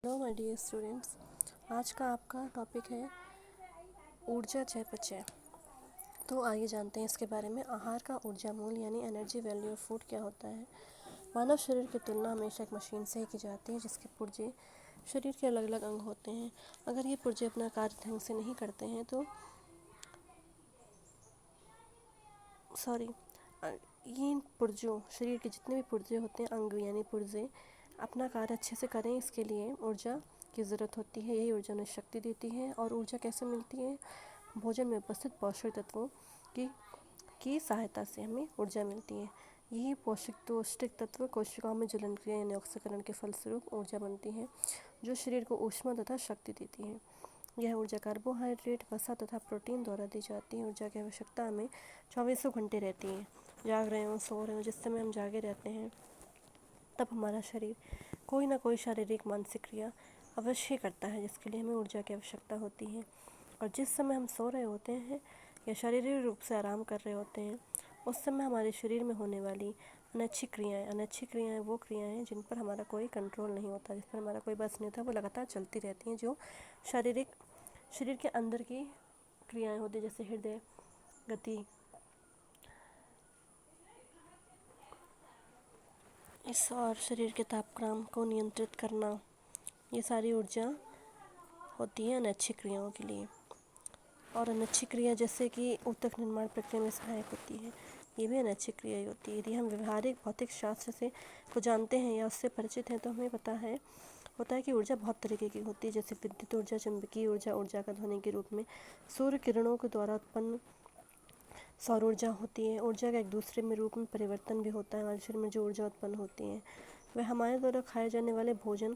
Hello my dear students. आज का आपका टॉपिक है ऊर्जा चयापचय। तो आइए जानते हैं इसके बारे में। आहार का ऊर्जा मूल यानी एनर्जी वैल्यू ऑफ फूड क्या होता है। मानव शरीर की तुलना हमेशा एक मशीन से ही की जाती है जिसके पुर्जे शरीर के अलग अलग अंग होते हैं। अगर ये पुर्जे अपना कार्य ढंग से नहीं करते हैं तो ये पुर्जों शरीर के जितने भी पुर्जे होते हैं, अंग यानी पुर्जे, अपना कार्य अच्छे से करें, इसके लिए ऊर्जा की ज़रूरत होती है। यही ऊर्जा उन्हें शक्ति देती है। और ऊर्जा कैसे मिलती है? भोजन में उपस्थित पोषक तत्वों की सहायता से हमें ऊर्जा मिलती है। यही पौष्टिक तत्व कोशिकाओं में ज्वलन क्रिया यानी ऑक्सीकरण के फलस्वरूप ऊर्जा बनती है, जो शरीर को ऊष्मा तथा शक्ति देती है। यह ऊर्जा कार्बोहाइड्रेट, वसा तथा प्रोटीन द्वारा दी जाती है। ऊर्जा की आवश्यकता हमें 24 घंटे रहती है। जाग रहे हों, सो रहे हों, जिस समय हम जागे रहते हैं तब हमारा शरीर कोई ना कोई शारीरिक मानसिक क्रिया अवश्य करता है, जिसके लिए हमें ऊर्जा की आवश्यकता होती है। और जिस समय हम सो रहे होते हैं या शारीरिक रूप से आराम कर रहे होते हैं, उस समय हमारे शरीर में होने वाली अनैच्छिक क्रियाएं वो क्रियाएं हैं जिन पर हमारा कोई कंट्रोल नहीं होता, जिस पर हमारा कोई बस नहीं होता, वो लगातार चलती रहती हैं, जो शरीर के अंदर की क्रियाएं होती हैं, जैसे हृदय गति, इस और शरीर के तापक्रम को नियंत्रित करना। ये सारी ऊर्जा होती है अनैच्छिक क्रियाओं के लिए। और अनैच्छिक क्रिया जैसे कि ऊतक निर्माण प्रक्रिया में सहायक होती है, ये भी अनैच्छिक क्रिया ही होती है। यदि हम व्यवहारिक भौतिक शास्त्र से को जानते हैं या उससे परिचित हैं तो हमें पता होता है कि ऊर्जा बहुत तरीके की होती है, जैसे विद्युत ऊर्जा, चुंबकीय ऊर्जा, ऊर्जा का ध्वनि के रूप में सूर्य किरणों के द्वारा उत्पन्न सौर ऊर्जा होती है। ऊर्जा का एक दूसरे में रूप में परिवर्तन भी होता है। हमारे शरीर में जो ऊर्जा उत्पन्न होती है वह हमारे द्वारा खाए जाने वाले भोजन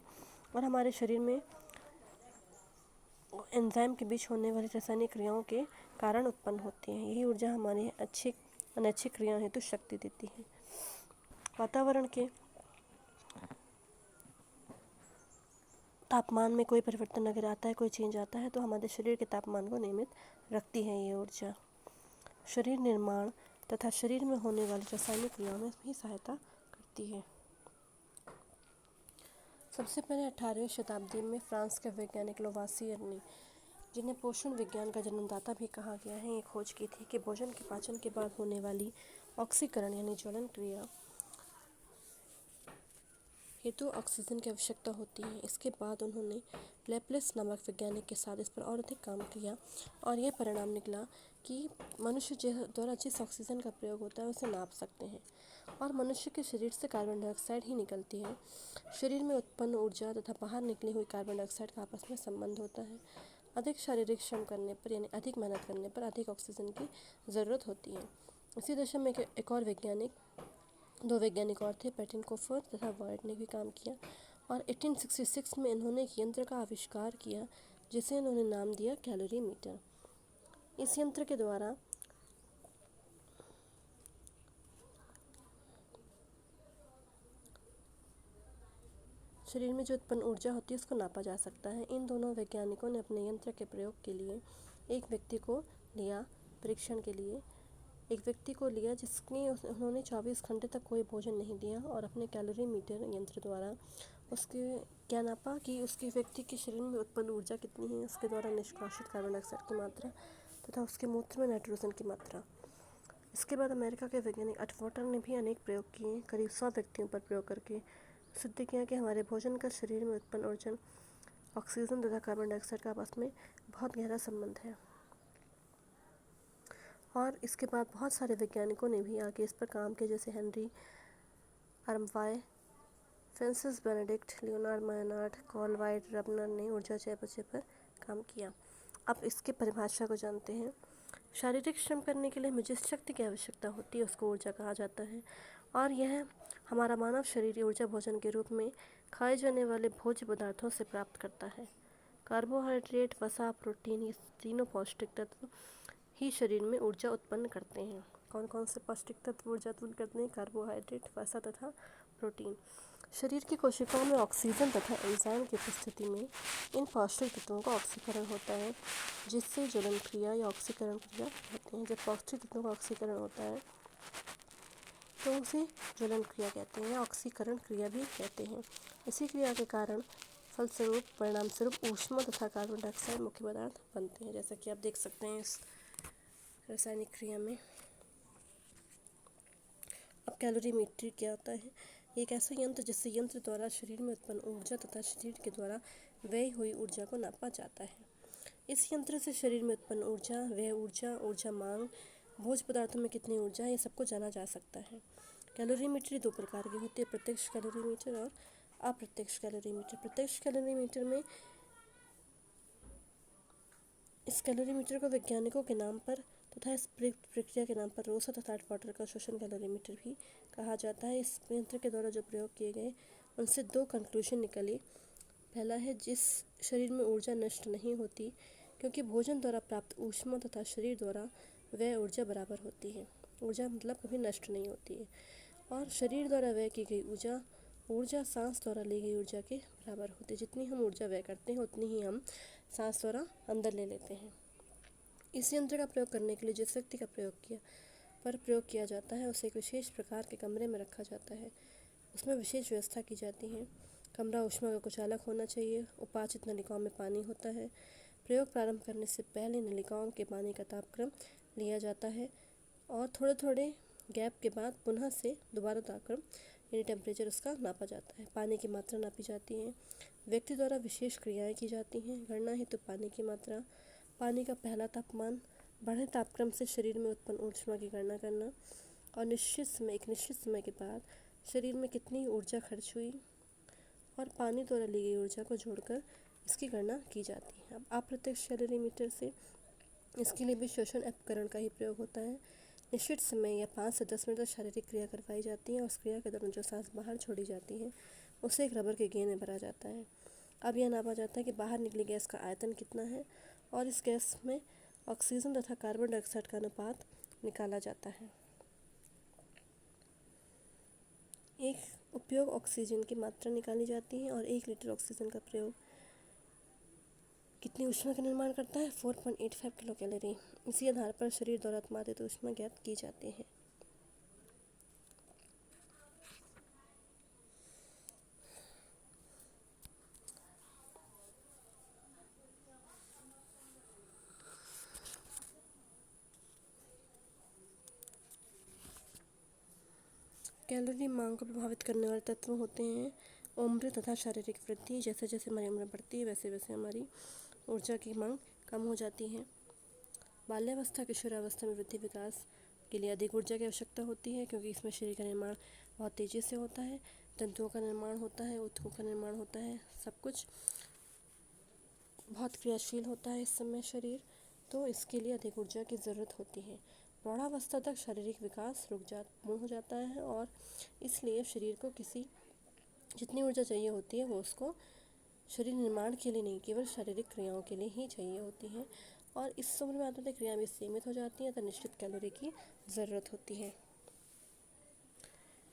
और हमारे शरीर में एंजाइम के बीच होने वाली रासायनिक क्रियाओं के कारण उत्पन्न होती है। यही ऊर्जा हमारी अनैच्छिक क्रिया हेतु शक्ति देती है। वातावरण के तापमान में कोई परिवर्तन अगर आता है, कोई चेंज आता है, तो हमारे शरीर के तापमान को नियमित रखती है ये ऊर्जा। शरीर निर्माण तथा शरीर में होने वाली रासायनिक क्रियाओं में भी सहायता करती है। सबसे पहले 18वीं शताब्दी में फ्रांस के वैज्ञानिक लवॉसियर ने, जिन्हें पोषण विज्ञान का जन्मदाता भी कहा गया है, ये खोज की थी कि भोजन के पाचन के बाद होने वाली ऑक्सीकरण यानी ज्वलन क्रिया हेतु ऑक्सीजन की आवश्यकता होती है। इसके बाद उन्होंने लेप्लेस नामक वैज्ञानिक के साथ इस पर और अधिक काम किया और यह परिणाम निकला कि मनुष्य द्वारा जिस ऑक्सीजन का प्रयोग होता है उसे नाप सकते हैं और मनुष्य के शरीर से कार्बन डाइऑक्साइड ही निकलती है। शरीर में उत्पन्न ऊर्जा तथा बाहर निकली हुई कार्बन डाइऑक्साइड का आपस में संबंध होता है। अधिक शारीरिक श्रम करने पर यानी अधिक मेहनत करने पर अधिक ऑक्सीजन की ज़रूरत होती है। इसी दशा में दो वैज्ञानिक और थे, पेटिनकोफर तथा वायट ने भी काम किया और 1866 में इन्होंने एक यंत्र का आविष्कार किया जिसे इन्होंने नाम दिया कैलोरीमीटर। इस यंत्र के द्वारा शरीर में जो उत्पन्न ऊर्जा होती है उसको नापा जा सकता है। इन दोनों वैज्ञानिकों ने अपने यंत्र के प्रयोग के लिए एक व्यक्ति को लिया परीक्षण के लिए, जिसमें उन्होंने 24 घंटे तक कोई भोजन नहीं दिया और अपने कैलोरीमीटर यंत्र द्वारा उसके क्या नापा कि उसके व्यक्ति के शरीर में उत्पन्न ऊर्जा कितनी है, उसके द्वारा निष्कासित कार्बन डाइऑक्साइड की मात्रा तथा उसके मूत्र में नाइट्रोजन की मात्रा। इसके बाद अमेरिका के वैज्ञानिक अटवाटर ने भी अनेक प्रयोग किए, करीब 100 व्यक्तियों पर प्रयोग करके सिद्ध किया कि हमारे भोजन का शरीर में उत्पन्न ऊर्जा ऑक्सीजन तथा कार्बन डाइऑक्साइड का आपस में बहुत गहरा संबंध है। और इसके बाद बहुत सारे वैज्ञानिकों ने भी आगे इस पर काम किया, जैसे Henry Armsby, Francis Benedict, Leonard Maynard, Karl Voit Rubner ने ऊर्जा चयापचय पर काम किया। अब इसके परिभाषा को जानते हैं। शारीरिक श्रम करने के लिए हमें जिस शक्ति की आवश्यकता होती है उसको ऊर्जा कहा जाता है और यह हमारा मानव शरीर ऊर्जा भोजन के रूप में खाए जाने वाले भोज्य पदार्थों से प्राप्त करता है। कार्बोहाइड्रेट, वसा, प्रोटीन, ये तीनों पौष्टिक तत्व ही शरीर में ऊर्जा उत्पन्न करते हैं। कौन कौन से पौष्टिक तत्व ऊर्जा उत्पन्न करते हैं? कार्बोहाइड्रेट, वसा तथा प्रोटीन। शरीर की कोशिकाओं में ऑक्सीजन तथा एंजाइम की उपस्थिति में इन पौष्टिक तत्वों का ऑक्सीकरण होता है, जिससे ज्वलन क्रिया या ऑक्सीकरण क्रिया कहते हैं। जब पौष्टिक तत्वों का ऑक्सीकरण होता है तो उसे ज्वलन क्रिया कहते हैं या ऑक्सीकरण क्रिया भी कहते हैं। इसी क्रिया के कारण फलस्वरूप परिणाम स्वरूप ऊष्मा तथा कार्बन डाइऑक्साइड मुख्य पदार्थ बनते हैं, जैसा कि आप देख सकते हैं इस रासायनिक क्रिया में। अब कैलोरीमेट्री क्या होता है? ये एक ऐसा यंत्र जिससे यंत्र द्वारा शरीर में उत्पन्न ऊर्जा तथा शरीर के द्वारा व्यय हुई ऊर्जा को नापा जाता है। इस यंत्र से शरीर में उत्पन्न ऊर्जा, व्यय ऊर्जा, ऊर्जा मांग, भोज्य पदार्थों में कितनी ऊर्जा है, ये सबको जाना जा सकता है। कैलोरीमेट्री दो प्रकार की होती है, प्रत्यक्ष कैलोरीमीटर और अप्रत्यक्ष कैलोरीमीटर। प्रत्यक्ष कैलोरीमीटर में इस कैलोरीमीटर को वैज्ञानिकों के नाम पर तथा इस प्रक्रिया के नाम पर रोसा तथा वाटर का शोषण कैलोरीमीटर भी कहा जाता है। इस यंत्र के द्वारा जो प्रयोग किए गए उनसे दो कंक्लूजन निकले। पहला है, जिस शरीर में ऊर्जा नष्ट नहीं होती क्योंकि भोजन द्वारा प्राप्त ऊष्मा तथा शरीर द्वारा व्यय ऊर्जा बराबर होती है। ऊर्जा मतलब कभी नष्ट नहीं होती है। और शरीर द्वारा व्यय की गई ऊर्जा सांस द्वारा ली गई ऊर्जा के बराबर होती है। जितनी हम ऊर्जा व्यय करते हैं उतनी ही हम सांस द्वारा अंदर ले लेते हैं। इस यंत्र का प्रयोग करने के लिए जिस व्यक्ति का प्रयोग किया जाता है उसे एक विशेष प्रकार के कमरे में रखा जाता है। उसमें विशेष व्यवस्था की जाती है। कमरा ऊष्मा का कुचालक होना चाहिए। उपाचित नलिकाओं में पानी होता है। प्रयोग प्रारंभ करने से पहले नलिकाओं के पानी का तापक्रम लिया जाता है और थोड़े थोड़े गैप के बाद पुनः से दोबारा तापक्रम यानी टेम्परेचर उसका नापा जाता है। पानी की मात्रा नापी जाती है। व्यक्ति द्वारा विशेष क्रियाएं की जाती हैं। गणना हेतु पानी की मात्रा, पानी का पहला तापमान, बढ़े तापक्रम से शरीर में उत्पन्न ऊष्मा की गणना करना और एक निश्चित समय के बाद शरीर में कितनी ऊर्जा खर्च हुई और पानी द्वारा ली गई ऊर्जा को जोड़कर इसकी गणना की जाती है। अब अप्रत्यक्ष कैलोरीमीटर से इसके लिए भी शोषण उपकरण का ही प्रयोग होता है। निश्चित समय या 5 से 10 मिनट तक शारीरिक क्रिया करवाई जाती है और उस क्रिया के दौरान जो सांस बाहर छोड़ी जाती है उसे एक रबर के गेंद में भरा जाता है। अब यह नापा जाता है कि बाहर निकली गैस का आयतन कितना है और इस गैस में ऑक्सीजन तथा कार्बन डाइऑक्साइड का अनुपात निकाला जाता है। एक उपयोग ऑक्सीजन की मात्रा निकाली जाती है और 1 लीटर ऑक्सीजन का प्रयोग कितनी ऊष्मा का निर्माण करता है? 4.85 किलो कैलोरी। इसी आधार पर शरीर द्वारा उत्पादित ऊष्मा ज्ञात की जाती है। कैलोरी मांग को प्रभावित करने वाले तत्व होते हैं उम्र तथा शारीरिक वृद्धि। जैसे जैसे हमारी उम्र बढ़ती है वैसे वैसे हमारी ऊर्जा की मांग कम हो जाती है। बाल्यावस्था, किशोरावस्था में वृद्धि विकास के लिए अधिक ऊर्जा की आवश्यकता होती है क्योंकि इसमें शरीर का निर्माण बहुत तेज़ी से होता है। तंतुओं का निर्माण होता है, ऊतकों का निर्माण होता है, सब कुछ बहुत क्रियाशील होता है इस समय शरीर, तो इसके लिए अधिक ऊर्जा की ज़रूरत होती है। प्रौढ़ावस्था तक शारीरिक विकास पूर्ण हो जाता है और इसलिए शरीर को जितनी ऊर्जा चाहिए होती है वो उसको शरीर निर्माण के लिए नहीं, केवल शारीरिक क्रियाओं के लिए ही चाहिए होती है। और इस उम्र में आंतरिक क्रियाएं भी सीमित हो जाती हैं तो निश्चित कैलोरी की ज़रूरत होती है।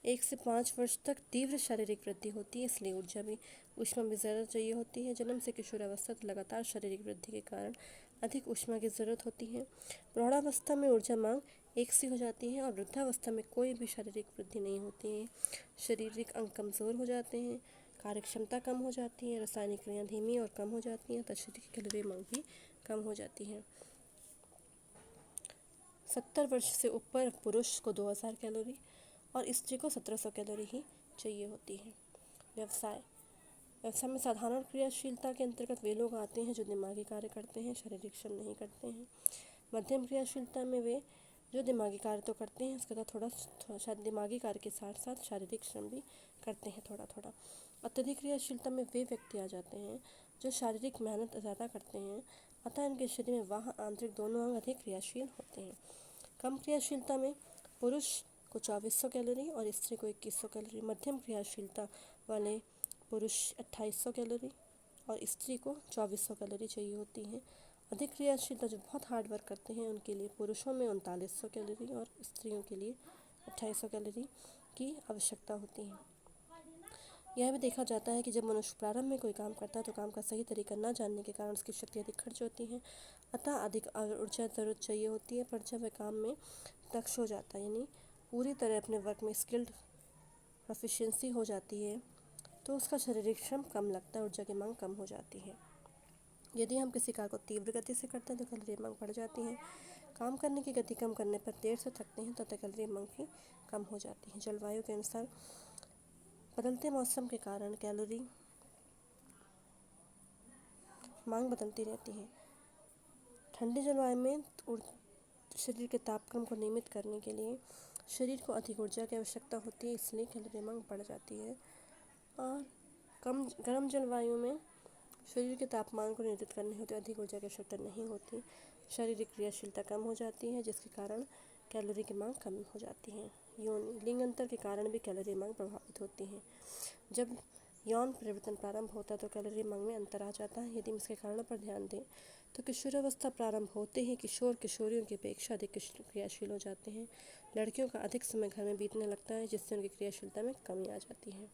1 से 5 वर्ष तक तीव्र शारीरिक वृद्धि होती है, इसलिए ऊष्मा भी ज़्यादा चाहिए होती है। जन्म से किशोरावस्था तक लगातार शारीरिक वृद्धि के कारण अधिक ऊष्मा की ज़रूरत होती है। प्रौढ़ावस्था में ऊर्जा मांग एक सी हो जाती है और वृद्धावस्था में कोई भी शारीरिक वृद्धि नहीं होती है। शारीरिक अंग कमज़ोर हो जाते हैं, कार्य क्षमता कम हो जाती है, रासायनिक क्रियाएं धीमी और कम हो जाती हैं, शरीर की कैलोरी मांग भी कम हो जाती है। 70 वर्ष से ऊपर पुरुष को 2000 कैलोरी और स्त्री को 1700 कैलोरी ही चाहिए होती है। व्यवसाय में साधारण क्रियाशीलता के अंतर्गत वे लोग आते हैं जो दिमागी कार्य करते हैं, शारीरिक श्रम नहीं करते हैं। मध्यम क्रियाशीलता में वे जो दिमागी कार्य तो करते हैं, उसके साथ थोड़ा दिमागी कार्य के साथ साथ शारीरिक श्रम भी करते हैं थोड़ा थोड़ा। अत्यधिक क्रियाशीलता में वे व्यक्ति आ जाते हैं जो शारीरिक मेहनत ज़्यादा करते हैं, अतः इनके शरीर में बाह्य आंतरिक दोनों अंग अधिक क्रियाशील होते हैं। कम क्रियाशीलता में पुरुष को 2400 कैलोरी और स्त्री को 2100 कैलोरी। मध्यम क्रियाशीलता वाले पुरुष 2800 कैलोरी और स्त्री को 2400 कैलोरी चाहिए होती है। अधिक क्रियाशीलता जो बहुत हार्ड वर्क करते हैं उनके लिए पुरुषों में 3900 कैलोरी और स्त्रियों के लिए 2800 कैलोरी की आवश्यकता होती है। यह भी देखा जाता है कि जब मनुष्य प्रारंभ में कोई काम करता है तो काम का सही तरीका न जानने के कारण उसकी शक्ति अधिक खर्च होती है, अतः अधिक ऊर्जा ज़रूरत चाहिए होती है। पर जब वह काम में दक्ष हो जाता है यानी पूरी तरह अपने वर्क में स्किल्ड प्रोफिशिएंसी हो जाती है तो उसका शारीरिक श्रम कम लगता है, ऊर्जा की मांग कम हो जाती है। यदि हम किसी कार्य को तीव्र गति से करते हैं तो कैलोरी मांग बढ़ जाती है। काम करने की गति कम करने पर देर से थकते हैं तो कैलोरी मांग भी कम हो जाती है। जलवायु के अनुसार बदलते मौसम के कारण कैलोरी मांग बदलती रहती है। ठंडी जलवायु में शरीर के तापक्रम को नियमित करने के लिए शरीर को अधिक ऊर्जा की आवश्यकता होती है, इसलिए कैलोरी मांग बढ़ जाती है। और कम गर्म जलवायु में शरीर के तापमान को नियंत्रित करने हेतु अधिक ऊर्जा की आवश्यकता नहीं होती, शारीरिक क्रियाशीलता कम हो जाती है, जिसके कारण कैलोरी की मांग कम हो जाती है। यौन लिंग अंतर के कारण भी कैलोरी मांग प्रभावित होती है। जब यौन परिवर्तन प्रारंभ होता है तो कैलोरी मांग में अंतर आ जाता है। यदि हम इसके कारणों पर ध्यान दें तो किशोरावस्था प्रारंभ होते ही किशोर किशोरियों की अपेक्षा अधिक क्रियाशील हो जाते हैं। लड़कियों का अधिक समय घर में बीतने लगता है, जिससे उनकी क्रियाशीलता में कमी आ जाती है।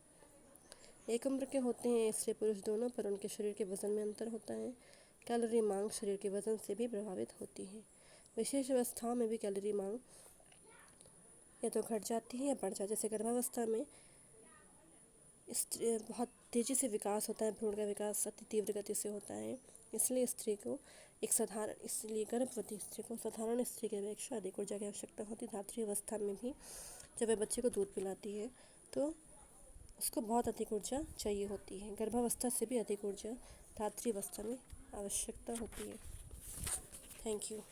एक उम्र के होते हैं स्त्री पुरुष दोनों, पर उनके शरीर के वजन में अंतर होता है। कैलोरी मांग शरीर के वजन से भी प्रभावित होती है। विशेष अवस्थाओं में भी कैलोरी मांग या तो घट जाती है या बढ़ जाती है। जैसे गर्भावस्था में बहुत तेज़ी से विकास होता है, भ्रूण का विकास अति तीव्र गति से होता है, इसलिए गर्भवती स्त्री को साधारण स्त्री की अपेक्षा अधिक ऊर्जा की आवश्यकता होती है। धात्री अवस्था में भी जब वह बच्चे को दूध पिलाती है तो उसको बहुत अधिक ऊर्जा चाहिए होती है। गर्भावस्था से भी अधिक ऊर्जा धात्री अवस्था में आवश्यकता होती है। Thank you.